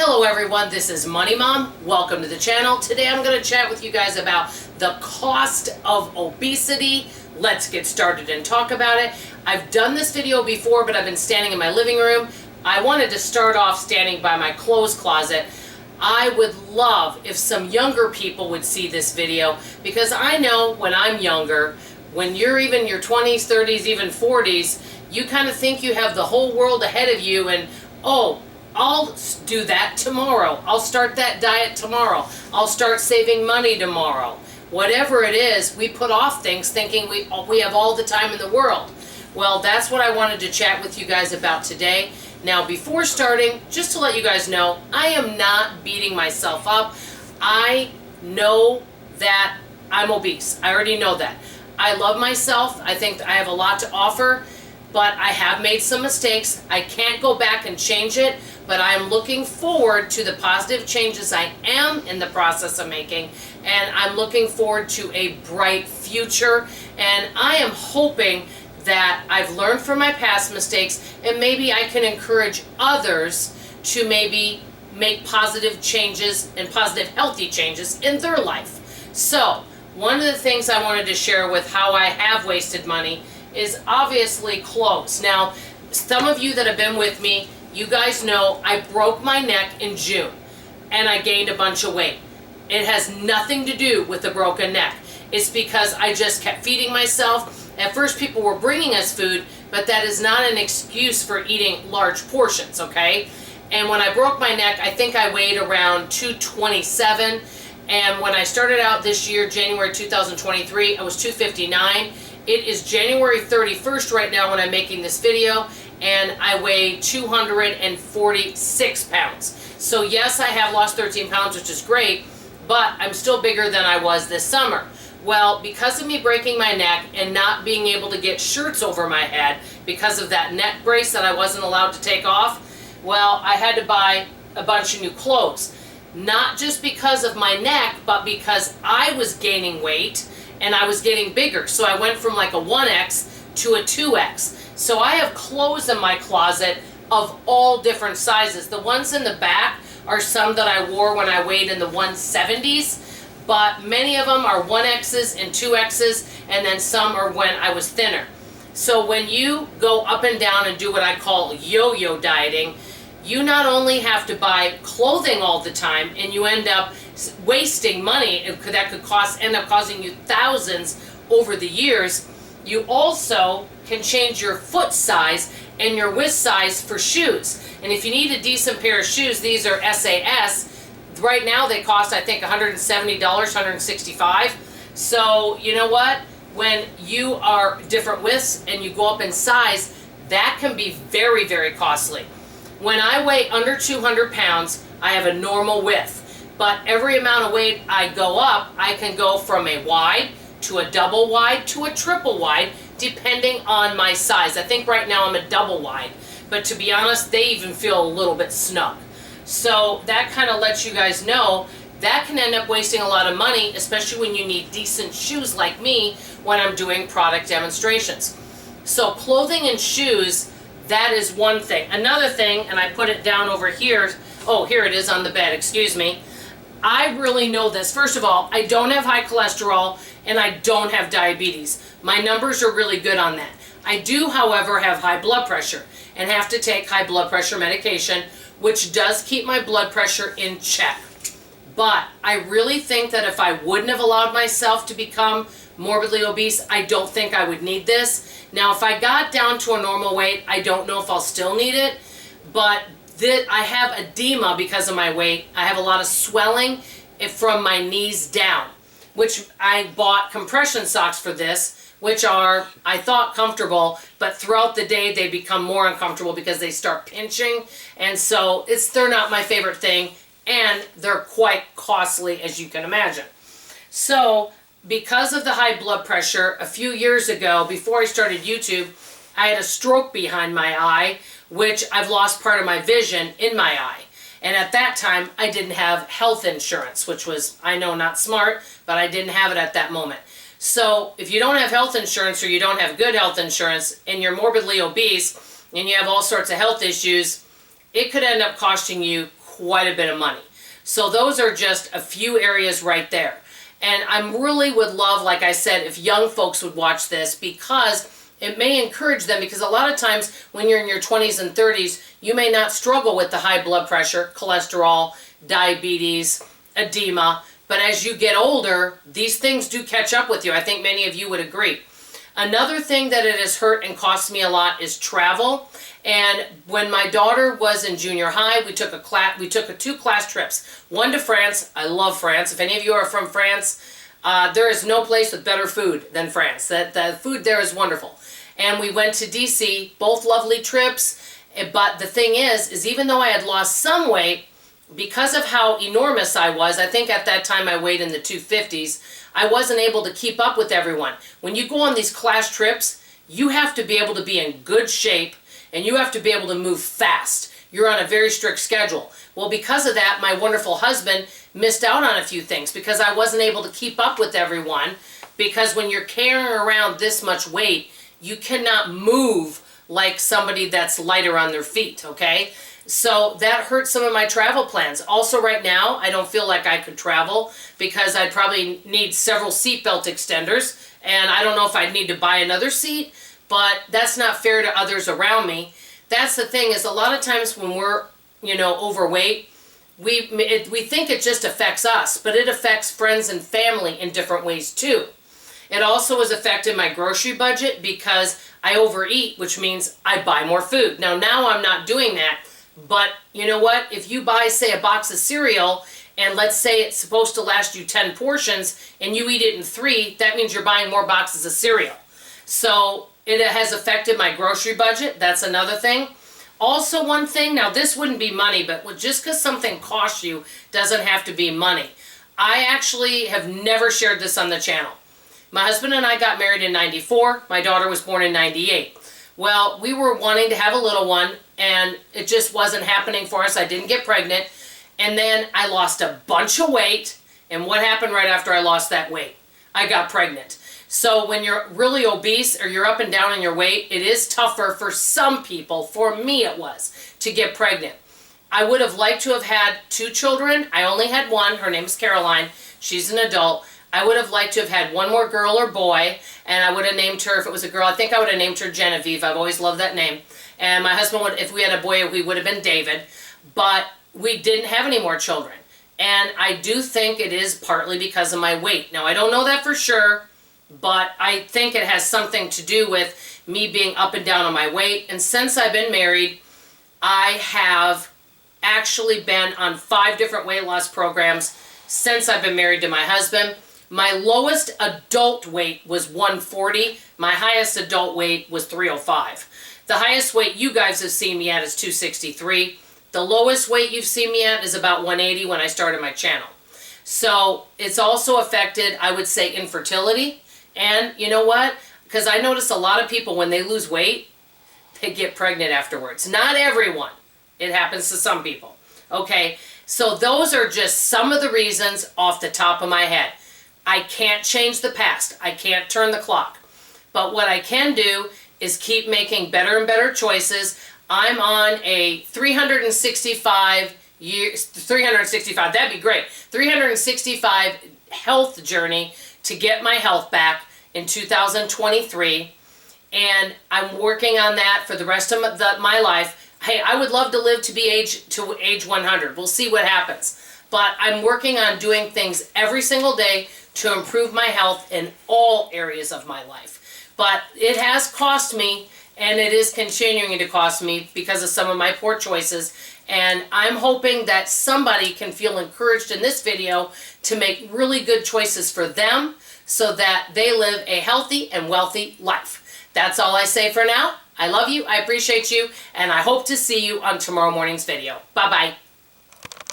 Hello everyone, this is Money Mom. Welcome to the channel. Today I'm going to chat with you guys about the cost of obesity. Let's get started and talk about it. I've done this video before, but I've been standing in my living room. I wanted to start off standing by my clothes closet. I would love if some younger people would see this video, because I know when I'm younger, when you're even your 20s, 30s, even 40s, you kind of think you have the whole world ahead of you and, oh, I'll do that tomorrow. I'll start that diet tomorrow. I'll start saving money tomorrow. Whatever it is, we put off things thinking we have all the time in the world. Well, that's what I wanted to chat with you guys about today. Now, before starting, just to let you guys know, I am not beating myself up. I know that I'm obese. I already know that. I love myself. I think I have a lot to offer, but I have made some mistakes. I can't go back and change it, but I'm looking forward to the positive changes I am in the process of making, and I'm looking forward to a bright future, and I am hoping that I've learned from my past mistakes, and maybe I can encourage others to maybe make positive changes and positive healthy changes in their life. So, one of the things I wanted to share with how I have wasted money is obviously clothes. Now, some of you that have been with me, you guys know I broke my neck in June and I gained a bunch of weight. It has nothing to do with the broken neck. It's because I just kept feeding myself. At first people were bringing us food, but that is not an excuse for eating large portions, okay? And when I broke my neck, I think I weighed around 227. And when I started out this year, January 2023, I was 259. It is January 31st right now when I'm making this video, and I weigh 246 pounds. So yes, I have lost 13 pounds, which is great, but I'm still bigger than I was this summer. Well, because of me breaking my neck and not being able to get shirts over my head because of that neck brace that I wasn't allowed to take off, well, I had to buy a bunch of new clothes. Not just because of my neck, but because I was gaining weight and I was getting bigger. So I went from like a 1X to a 2X. So I have clothes in my closet of all different sizes. The ones in the back are some that I wore when I weighed in the 170s, but many of them are 1Xs and 2Xs, and then some are when I was thinner. So when you go up and down and do what I call yo-yo dieting, you not only have to buy clothing all the time and you end up wasting money that could end up causing you thousands over the years, you also can change your foot size and your waist size for shoes. And if you need a decent pair of shoes, these are SAS. Right now they cost, I think, $170, $165. So you know what? When you are different widths and you go up in size, that can be very, very costly. When I weigh under 200 pounds, I have a normal width. But every amount of weight I go up, I can go from a wide to a double wide to a triple wide, depending on my size. I think right now I'm a double wide, but to be honest, they even feel a little bit snug. So that kind of lets you guys know that can end up wasting a lot of money, especially when you need decent shoes like me when I'm doing product demonstrations. So clothing and shoes, that is one thing. Another thing, and I put it down over here. Oh, here it is on the bed, excuse me. I really know this. First of all, I don't have high cholesterol and I don't have diabetes. My numbers are really good on that. I do, however, have high blood pressure and have to take high blood pressure medication, which does keep my blood pressure in check. But I really think that if I wouldn't have allowed myself to become morbidly obese, I don't think I would need this. Now, if I got down to a normal weight, I don't know if I'll still need it, but I have edema because of my weight. I have a lot of swelling from my knees down, which I bought compression socks for this, which are, I thought, comfortable, but throughout the day they become more uncomfortable because they start pinching, and so they're not my favorite thing, and they're quite costly, as you can imagine. So because of the high blood pressure, a few years ago, before I started YouTube, I had a stroke behind my eye, which I've lost part of my vision in my eye. And at that time, I didn't have health insurance, which was, I know, not smart, but I didn't have it at that moment. So if you don't have health insurance or you don't have good health insurance and you're morbidly obese and you have all sorts of health issues, it could end up costing you quite a bit of money. So those are just a few areas right there. And I really would love, like I said, if young folks would watch this, because it may encourage them, because a lot of times when you're in your 20s and 30s, you may not struggle with the high blood pressure, cholesterol, diabetes, edema, but as you get older, these things do catch up with you. I think many of you would agree. Another thing that it has hurt and cost me a lot is travel. And when my daughter was in junior high, we took two class trips. One to France. I love France. If any of you are from France, there is no place with better food than France. The food there is wonderful. And we went to DC, both lovely trips. But the thing is even though I had lost some weight, because of how enormous I was, I think at that time I weighed in the 250s, I wasn't able to keep up with everyone. When you go on these class trips, you have to be able to be in good shape, and you have to be able to move fast. You're on a very strict schedule. Well, because of that, my wonderful husband missed out on a few things because I wasn't able to keep up with everyone, because when you're carrying around this much weight, you cannot move like somebody that's lighter on their feet, okay? So that hurt some of my travel plans. Also right now, I don't feel like I could travel because I'd probably need several seatbelt extenders, and I don't know if I'd need to buy another seat, but that's not fair to others around me. That's the thing, is a lot of times when we're, overweight, we think it just affects us, but it affects friends and family in different ways too. It also has affected my grocery budget because I overeat, which means I buy more food. Now I'm not doing that. But you know what? If you buy, say, a box of cereal, and let's say it's supposed to last you 10 portions, and you eat it in 3, that means you're buying more boxes of cereal. So it has affected my grocery budget. That's another thing. Also, one thing, now this wouldn't be money, but just because something costs you doesn't have to be money. I actually have never shared this on the channel. My husband and I got married in 94. My daughter was born in 98. Well, we were wanting to have a little one, and it just wasn't happening for us. I didn't get pregnant, and then I lost a bunch of weight, and what happened right after I lost that weight? I got pregnant. So when you're really obese or you're up and down in your weight, it is tougher for some people, for me it was, to get pregnant. I would have liked to have had 2 children. I only had one. Her name is Caroline. She's an adult. I would have liked to have had one more girl or boy, and I would have named her, if it was a girl, I think I would have named her Genevieve. I've always loved that name. And my husband would, if we had a boy, we would have been David. But we didn't have any more children. And I do think it is partly because of my weight. Now, I don't know that for sure, but I think it has something to do with me being up and down on my weight. And since I've been married, I have actually been on 5 different weight loss programs since I've been married to my husband. My lowest adult weight was 140. My highest adult weight was 305. The highest weight you guys have seen me at is 263. The lowest weight you've seen me at is about 180 when I started my channel. So it's also affected, I would say, infertility. And you know what? Because I notice a lot of people, when they lose weight, they get pregnant afterwards. Not everyone. It happens to some people. Okay, so those are just some of the reasons off the top of my head. I can't change the past. I can't turn the clock. But what I can do is keep making better and better choices. I'm on a 365, that'd be great, 365 health journey to get my health back in 2023. And I'm working on that for the rest of my life. Hey, I would love to live to age 100. We'll see what happens. But I'm working on doing things every single day to improve my health in all areas of my life. But it has cost me, and it is continuing to cost me because of some of my poor choices. And I'm hoping that somebody can feel encouraged in this video to make really good choices for them so that they live a healthy and wealthy life. That's all I say for now. I love you, I appreciate you, and I hope to see you on tomorrow morning's video. Bye-bye.